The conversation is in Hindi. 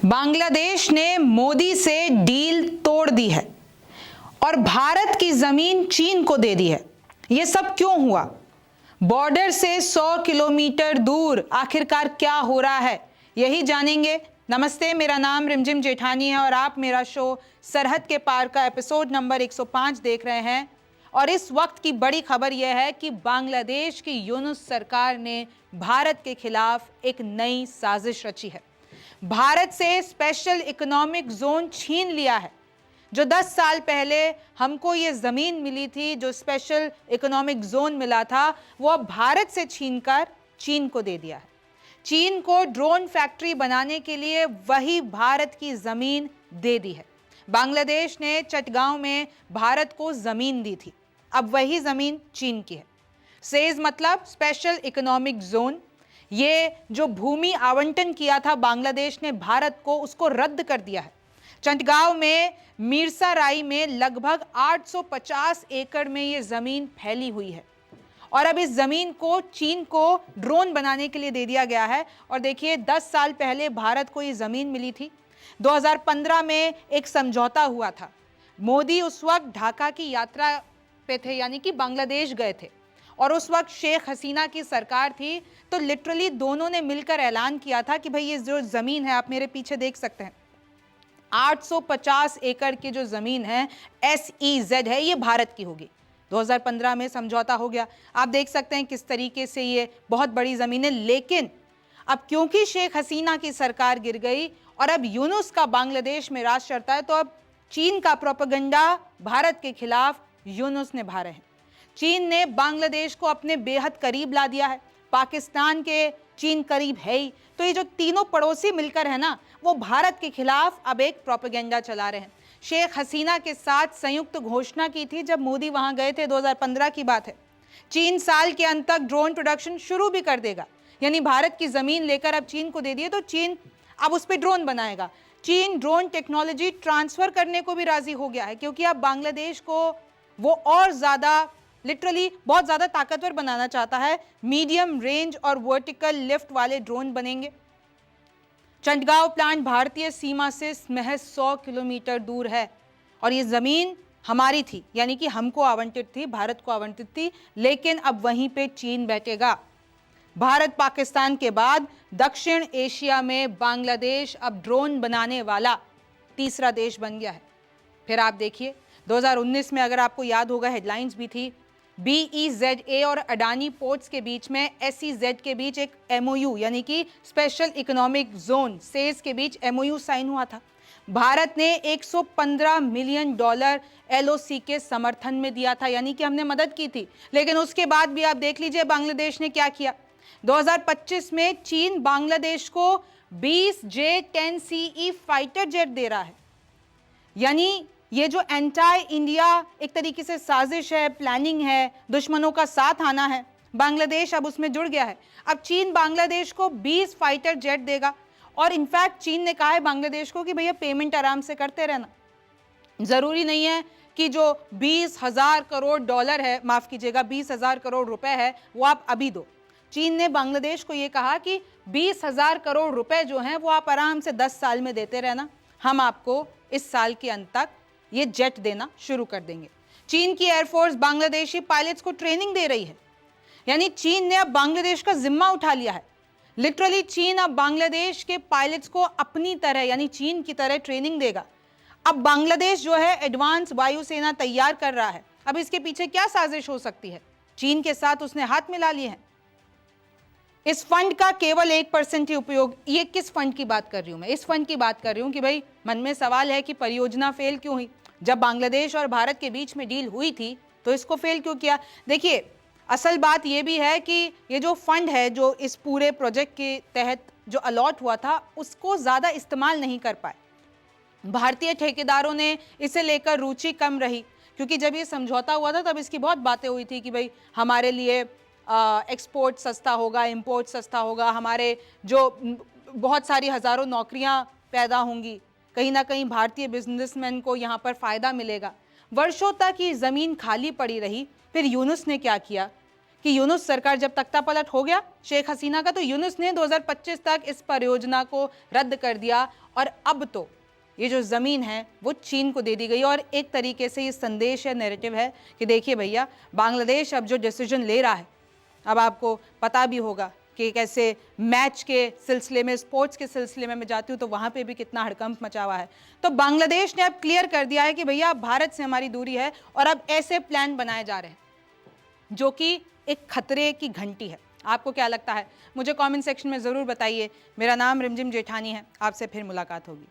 बांग्लादेश ने मोदी से डील तोड़ दी है और भारत की जमीन चीन को दे दी है। यह सब क्यों हुआ? बॉर्डर से 100 किलोमीटर दूर आखिरकार क्या हो रहा है, यही जानेंगे। नमस्ते, मेरा नाम रिमझिम जेठानी है और आप मेरा शो सरहद के पार का एपिसोड नंबर 105 देख रहे हैं। और इस वक्त की बड़ी खबर यह है कि बांग्लादेश की यूनुस सरकार ने भारत के खिलाफ एक नई साजिश रची है। भारत से स्पेशल इकोनॉमिक जोन छीन लिया है। जो 10 साल पहले हमको ये जमीन मिली थी, जो स्पेशल इकोनॉमिक जोन मिला था, वो अब भारत से छीनकर चीन को दे दिया है। चीन को ड्रोन फैक्ट्री बनाने के लिए वही भारत की जमीन दे दी है। बांग्लादेश ने चटगांव में भारत को जमीन दी थी, अब वही जमीन चीन की है। सेज मतलब स्पेशल इकोनॉमिक जोन। ये जो भूमि आवंटन किया था बांग्लादेश ने भारत को, उसको रद्द कर दिया है। चटगांव में मीरसराई में लगभग 850 एकड़ में ये जमीन फैली हुई है और अब इस जमीन को चीन को ड्रोन बनाने के लिए दे दिया गया है। और देखिए, 10 साल पहले भारत को ये जमीन मिली थी। 2015 में एक समझौता हुआ था। मोदी उस वक्त ढाका की यात्रा पे थे, यानी कि बांग्लादेश गए थे, और उस वक्त शेख हसीना की सरकार थी। तो लिटरली दोनों ने मिलकर ऐलान किया था कि भाई ये जो जमीन है, आप मेरे पीछे देख सकते हैं, 850 एकड़ की जो जमीन है, SEZ है, ये भारत की होगी। 2015 में समझौता हो गया। आप देख सकते हैं किस तरीके से ये बहुत बड़ी जमीन है। लेकिन अब क्योंकि शेख हसीना की सरकार गिर गई और अब यूनुस का बांग्लादेश में राज चलता है, तो अब चीन का प्रोपेगेंडा भारत के खिलाफ यूनुस ने भरा है। चीन ने बांग्लादेश को अपने बेहद करीब ला दिया है। पाकिस्तान के चीन करीब है ही, तो ये जो तीनों पड़ोसी मिलकर है ना, वो भारत के खिलाफ अब एक प्रोपेगेंडा चला रहे हैं। शेख हसीना के साथ संयुक्त घोषणा की थी जब मोदी वहां गए थे, 2015 की बात है। चीन साल के अंत तक ड्रोन प्रोडक्शन शुरू भी कर देगा, यानी भारत की जमीन लेकर अब चीन को दे दिए तो चीन अब उस पर ड्रोन बनाएगा। चीन ड्रोन टेक्नोलॉजी ट्रांसफर करने को भी राजी हो गया है, क्योंकि अब बांग्लादेश को वो और ज्यादा लिटरली बहुत ज्यादा ताकतवर बनाना चाहता है। मीडियम रेंज और वर्टिकल लिफ्ट वाले ड्रोन बनेंगे। चटगांव प्लांट भारतीय सीमा से महज 100 किलोमीटर दूर है और ये जमीन हमारी थी, यानी कि हमको आवंटित थी, भारत को आवंटित थी। लेकिन अब वहीं पे चीन बैठेगा। भारत पाकिस्तान के बाद दक्षिण एशिया में बांग्लादेश अब ड्रोन बनाने वाला तीसरा देश बन गया है। फिर आप देखिए, 2019 में अगर आपको याद होगा, हेडलाइंस भी थी, BEZA और अडानी पोर्ट्स के बीच में SEZ के बीच एक MOU, यानी कि स्पेशल इकोनॉमिक जोन सेज के बीच MOU साइन हुआ था। भारत ने $115 मिलियन LOC के समर्थन में दिया था, यानी कि हमने मदद की थी। लेकिन उसके बाद भी आप देख लीजिए बांग्लादेश ने क्या किया। 2025 में चीन बांग्लादेश को 20 J-10CE फाइटर जेट दे रहा है। यानी ये जो एंटाई इंडिया एक तरीके से साजिश है, प्लानिंग है, दुश्मनों का साथ आना है, बांग्लादेश अब उसमें जुड़ गया है। अब चीन बांग्लादेश को 20 फाइटर जेट देगा और इनफैक्ट चीन ने कहा है बांग्लादेश को कि भैया पेमेंट आराम से करते रहना, जरूरी नहीं है कि जो 20,000 करोड़ डॉलर है, माफ कीजिएगा 20,000 करोड़ रुपए है, वो आप अभी दो। चीन ने बांग्लादेश को ये कहा कि 20,000 करोड़ रुपए जो हैं वो आप आराम से 10 साल में देते रहना, हम आपको इस साल के अंत तक ये जेट देना शुरू कर देंगे। चीन की एयरफोर्स बांग्लादेशी पायलट्स को ट्रेनिंग दे रही है, यानी चीन ने अब बांग्लादेश का जिम्मा उठा लिया है। लिटरली चीन अब बांग्लादेश के पायलट्स को अपनी तरह, यानी चीन की तरह ट्रेनिंग देगा। अब बांग्लादेश जो है एडवांस वायुसेना तैयार कर रहा है। अब इसके पीछे क्या साजिश हो सकती है? चीन के साथ उसने हाथ मिला लिए हैं। इस फंड का केवल 1% ही उपयोग। ये किस फंड की बात कर रही हूं मैं? इस फंड की बात कर रही हूं कि भाई मन में सवाल है कि परियोजना फेल क्यों हुई। जब बांग्लादेश और भारत के बीच में डील हुई थी तो इसको फेल क्यों किया? देखिए, असल बात यह भी है कि ये जो फंड है, जो इस पूरे प्रोजेक्ट के तहत जो अलॉट हुआ था, उसको ज़्यादा इस्तेमाल नहीं कर पाए। भारतीय ठेकेदारों ने इसे लेकर रुचि कम रही, क्योंकि जब ये समझौता हुआ था तब इसकी बहुत बातें हुई थी कि भाई हमारे लिए एक्सपोर्ट सस्ता होगा, इंपोर्ट सस्ता होगा, हमारे जो बहुत सारी हज़ारों नौकरियां पैदा होंगी, कहीं ना कहीं भारतीय बिजनेसमैन को यहाँ पर फ़ायदा मिलेगा। वर्षों तक ये ज़मीन खाली पड़ी रही। फिर यूनुस ने क्या किया कि यूनुस सरकार जब तख्ता पलट हो गया शेख हसीना का, तो यूनुस ने 2025 तक इस परियोजना को रद्द कर दिया और अब तो ये जो ज़मीन है वो चीन को दे दी गई। और एक तरीके से ये संदेश है, नैरेटिव है कि देखिए भैया, बांग्लादेश अब जो डिसीजन ले रहा है, अब आपको पता भी होगा कि कैसे मैच के सिलसिले में, स्पोर्ट्स के सिलसिले में मैं जाती हूँ तो वहाँ पे भी कितना हड़कंप मचा हुआ है। तो बांग्लादेश ने अब क्लियर कर दिया है कि भैया भारत से हमारी दूरी है और अब ऐसे प्लान बनाए जा रहे हैं जो कि एक खतरे की घंटी है। आपको क्या लगता है मुझे कमेंट सेक्शन में ज़रूर बताइए। मेरा नाम रिमझिम जेठानी है, आपसे फिर मुलाकात होगी।